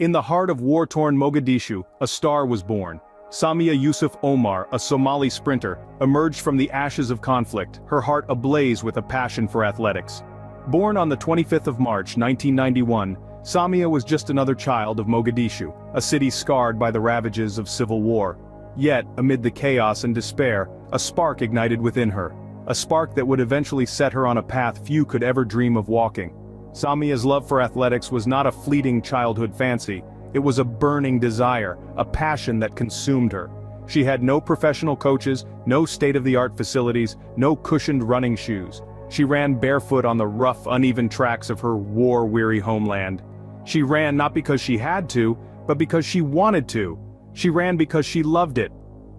In the heart of war-torn Mogadishu, a star was born. Samia Yusuf Omar, a Somali sprinter, emerged from the ashes of conflict, her heart ablaze with a passion for athletics. Born on the 25th of March, 1991, Samia was just another child of Mogadishu, a city scarred by the ravages of civil war. Yet, amid the chaos and despair, a spark ignited within her. A spark that would eventually set her on a path few could ever dream of walking. Samia's love for athletics was not a fleeting childhood fancy, it was a burning desire, a passion that consumed her. She had no professional coaches, no state-of-the-art facilities, no cushioned running shoes. She ran barefoot on the rough, uneven tracks of her war-weary homeland. She ran not because she had to, but because she wanted to. She ran because she loved it.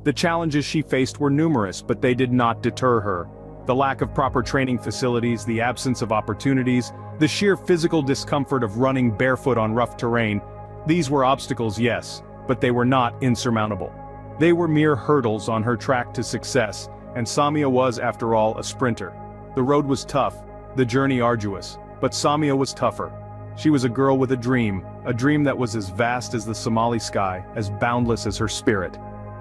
The challenges she faced were numerous, but they did not deter her. The lack of proper training facilities, the absence of opportunities, the sheer physical discomfort of running barefoot on rough terrain, these were obstacles, yes, but they were not insurmountable. They were mere hurdles on her track to success, and Samia was, after all, a sprinter. The road was tough, the journey arduous, but Samia was tougher. She was a girl with a dream that was as vast as the Somali sky, as boundless as her spirit.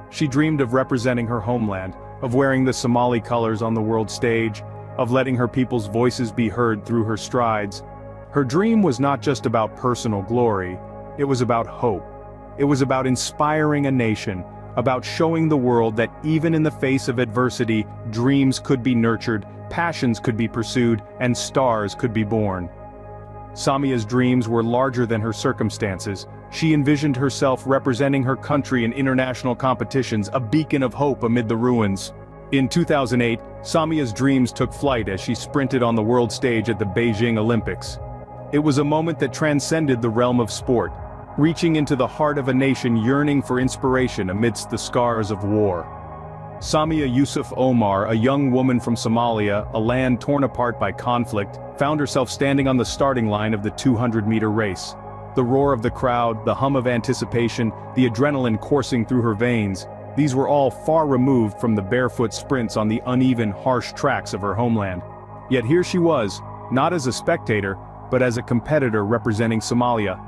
She dreamed of representing her homeland, of wearing the Somali colors on the world stage, of letting her people's voices be heard through her strides. Her dream was not just about personal glory, it was about hope. It was about inspiring a nation, about showing the world that even in the face of adversity, dreams could be nurtured, passions could be pursued, and stars could be born. Samia's dreams were larger than her circumstances. She envisioned herself representing her country in international competitions, a beacon of hope amid the ruins. In 2008, Samia's dreams took flight as she sprinted on the world stage at the Beijing Olympics. It was a moment that transcended the realm of sport, reaching into the heart of a nation yearning for inspiration amidst the scars of war. Samia Yusuf Omar, a young woman from Somalia, a land torn apart by conflict, found herself standing on the starting line of the 200-meter race. The roar of the crowd, the hum of anticipation, the adrenaline coursing through her veins, these were all far removed from the barefoot sprints on the uneven, harsh tracks of her homeland. Yet here she was, not as a spectator, but as a competitor representing Somalia.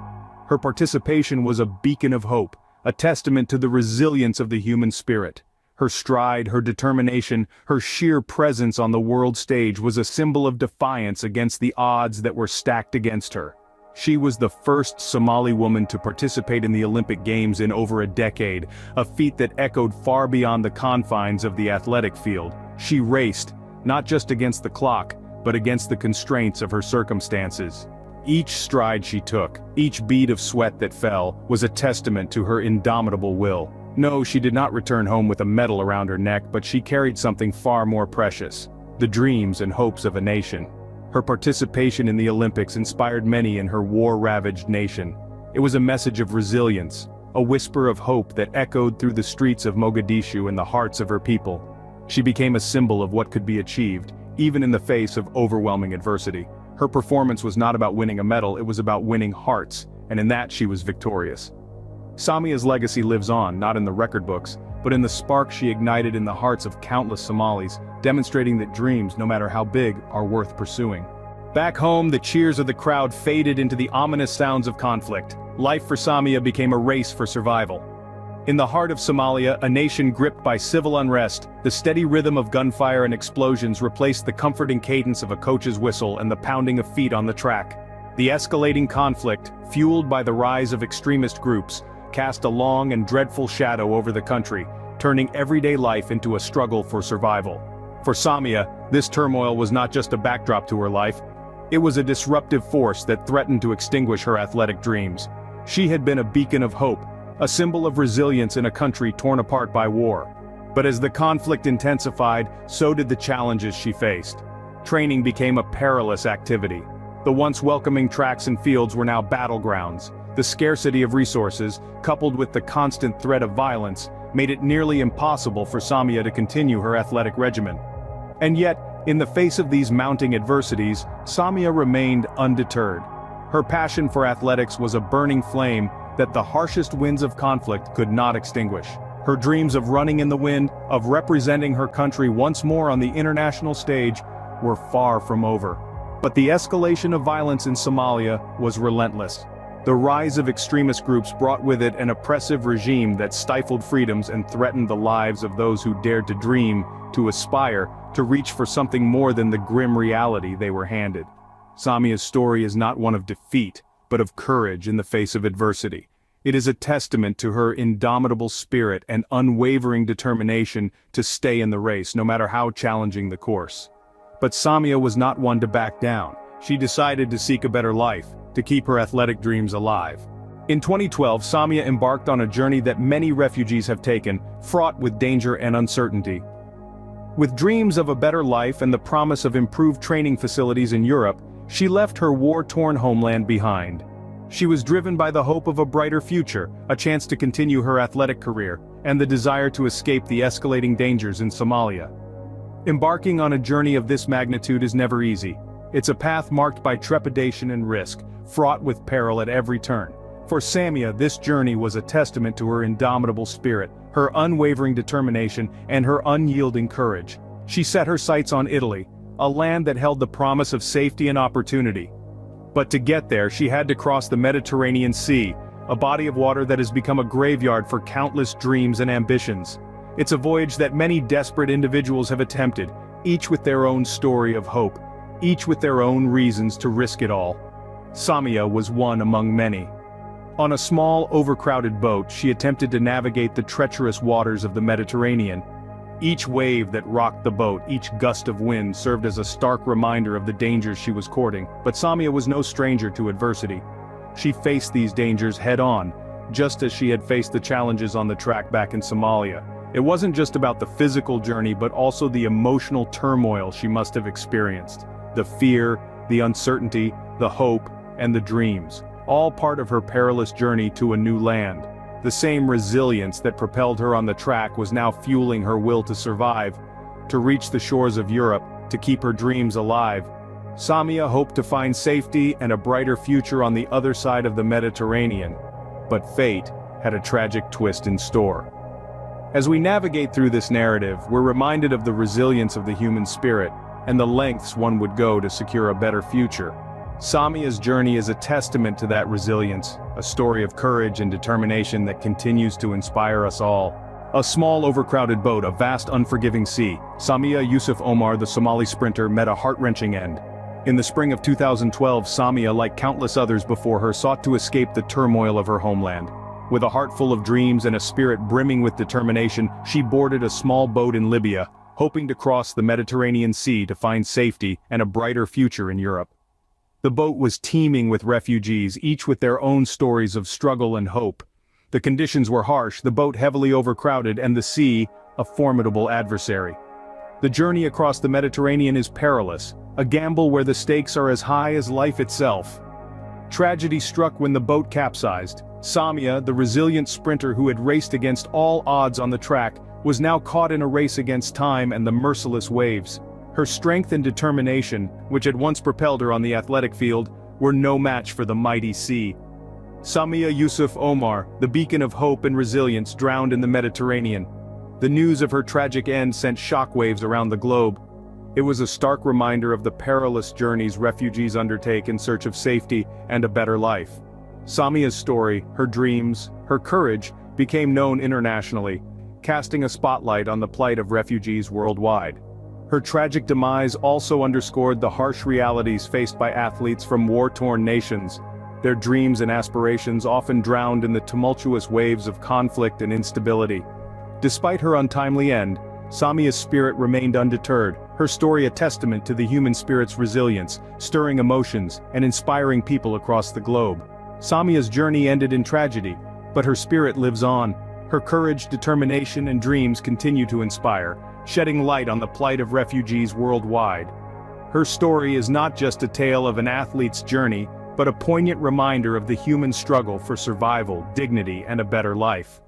Her participation was a beacon of hope, a testament to the resilience of the human spirit. Her stride, her determination, her sheer presence on the world stage was a symbol of defiance against the odds that were stacked against her. She was the first Somali woman to participate in the Olympic Games in over a decade, a feat that echoed far beyond the confines of the athletic field. She raced, not just against the clock, but against the constraints of her circumstances. Each stride she took, each bead of sweat that fell, was a testament to her indomitable will. No, she did not return home with a medal around her neck, but she carried something far more precious: the dreams and hopes of a nation. Her participation in the Olympics inspired many in her war-ravaged nation. It was a message of resilience, a whisper of hope that echoed through the streets of Mogadishu and the hearts of her people. She became a symbol of what could be achieved, even in the face of overwhelming adversity. Her performance was not about winning a medal, it was about winning hearts, and in that she was victorious. Samia's legacy lives on, not in the record books, but in the spark she ignited in the hearts of countless Somalis, demonstrating that dreams, no matter how big, are worth pursuing. Back home, the cheers of the crowd faded into the ominous sounds of conflict. Life for Samia became a race for survival. In the heart of Somalia, a nation gripped by civil unrest, the steady rhythm of gunfire and explosions replaced the comforting cadence of a coach's whistle and the pounding of feet on the track. The escalating conflict, fueled by the rise of extremist groups, cast a long and dreadful shadow over the country, turning everyday life into a struggle for survival. For Samia, this turmoil was not just a backdrop to her life, it was a disruptive force that threatened to extinguish her athletic dreams. She had been a beacon of hope, a symbol of resilience in a country torn apart by war. But as the conflict intensified, so did the challenges she faced. Training became a perilous activity. The once welcoming tracks and fields were now battlegrounds. The scarcity of resources, coupled with the constant threat of violence, made it nearly impossible for Samia to continue her athletic regimen. And yet, in the face of these mounting adversities, Samia remained undeterred. Her passion for athletics was a burning flame that the harshest winds of conflict could not extinguish. Her dreams of running in the wind, of representing her country once more on the international stage, were far from over. But the escalation of violence in Somalia was relentless. The rise of extremist groups brought with it an oppressive regime that stifled freedoms and threatened the lives of those who dared to dream, to aspire, to reach for something more than the grim reality they were handed. Samia's story is not one of defeat, but of courage in the face of adversity. It is a testament to her indomitable spirit and unwavering determination to stay in the race, no matter how challenging the course. But Samia was not one to back down. She decided to seek a better life, to keep her athletic dreams alive. In 2012, Samia embarked on a journey that many refugees have taken, fraught with danger and uncertainty. With dreams of a better life and the promise of improved training facilities in Europe, she left her war-torn homeland behind. She was driven by the hope of a brighter future, a chance to continue her athletic career, and the desire to escape the escalating dangers in Somalia. Embarking on a journey of this magnitude is never easy. It's a path marked by trepidation and risk, fraught with peril at every turn. For Samia, this journey was a testament to her indomitable spirit, her unwavering determination, and her unyielding courage. She set her sights on Italy, a land that held the promise of safety and opportunity. But to get there, she had to cross the Mediterranean Sea, a body of water that has become a graveyard for countless dreams and ambitions. It's a voyage that many desperate individuals have attempted, each with their own story of hope, each with their own reasons to risk it all. Samia was one among many. On a small, overcrowded boat, she attempted to navigate the treacherous waters of the Mediterranean. Each wave that rocked the boat, each gust of wind served as a stark reminder of the dangers she was courting. But Samia was no stranger to adversity. She faced these dangers head-on, just as she had faced the challenges on the track back in Somalia. It wasn't just about the physical journey but also the emotional turmoil she must have experienced. The fear, the uncertainty, the hope, and the dreams. All part of her perilous journey to a new land. The same resilience that propelled her on the track was now fueling her will to survive, to reach the shores of Europe, to keep her dreams alive. Samia hoped to find safety and a brighter future on the other side of the Mediterranean. But fate had a tragic twist in store. As we navigate through this narrative, we're reminded of the resilience of the human spirit, and the lengths one would go to secure a better future. Samia's journey is a testament to that resilience, a story of courage and determination that continues to inspire us all. A small overcrowded boat, a vast unforgiving sea. Samia Yusuf Omar, the Somali sprinter, met a heart-wrenching end. In the spring of 2012, Samia, like countless others before her, sought to escape the turmoil of her homeland. With a heart full of dreams and a spirit brimming with determination, she boarded a small boat in Libya, hoping to cross the Mediterranean Sea to find safety and a brighter future in Europe. The boat was teeming with refugees, each with their own stories of struggle and hope. The conditions were harsh, the boat heavily overcrowded, and the sea, a formidable adversary. The journey across the Mediterranean is perilous, a gamble where the stakes are as high as life itself. Tragedy struck when the boat capsized. Samia, the resilient sprinter who had raced against all odds on the track, was now caught in a race against time and the merciless waves. Her strength and determination, which had once propelled her on the athletic field, were no match for the mighty sea. Samia Yusuf Omar, the beacon of hope and resilience, drowned in the Mediterranean. The news of her tragic end sent shockwaves around the globe. It was a stark reminder of the perilous journeys refugees undertake in search of safety and a better life. Samia's story, her dreams, her courage, became known internationally, casting a spotlight on the plight of refugees worldwide. Her tragic demise also underscored the harsh realities faced by athletes from war-torn nations, their dreams and aspirations often drowned in the tumultuous waves of conflict and instability. Despite her untimely end, Samia's spirit remained undeterred, her story a testament to the human spirit's resilience, stirring emotions and inspiring people across the globe. Samia's journey ended in tragedy, but her spirit lives on. Her courage, determination, and dreams continue to inspire, shedding light on the plight of refugees worldwide. Her story is not just a tale of an athlete's journey, but a poignant reminder of the human struggle for survival, dignity, and a better life.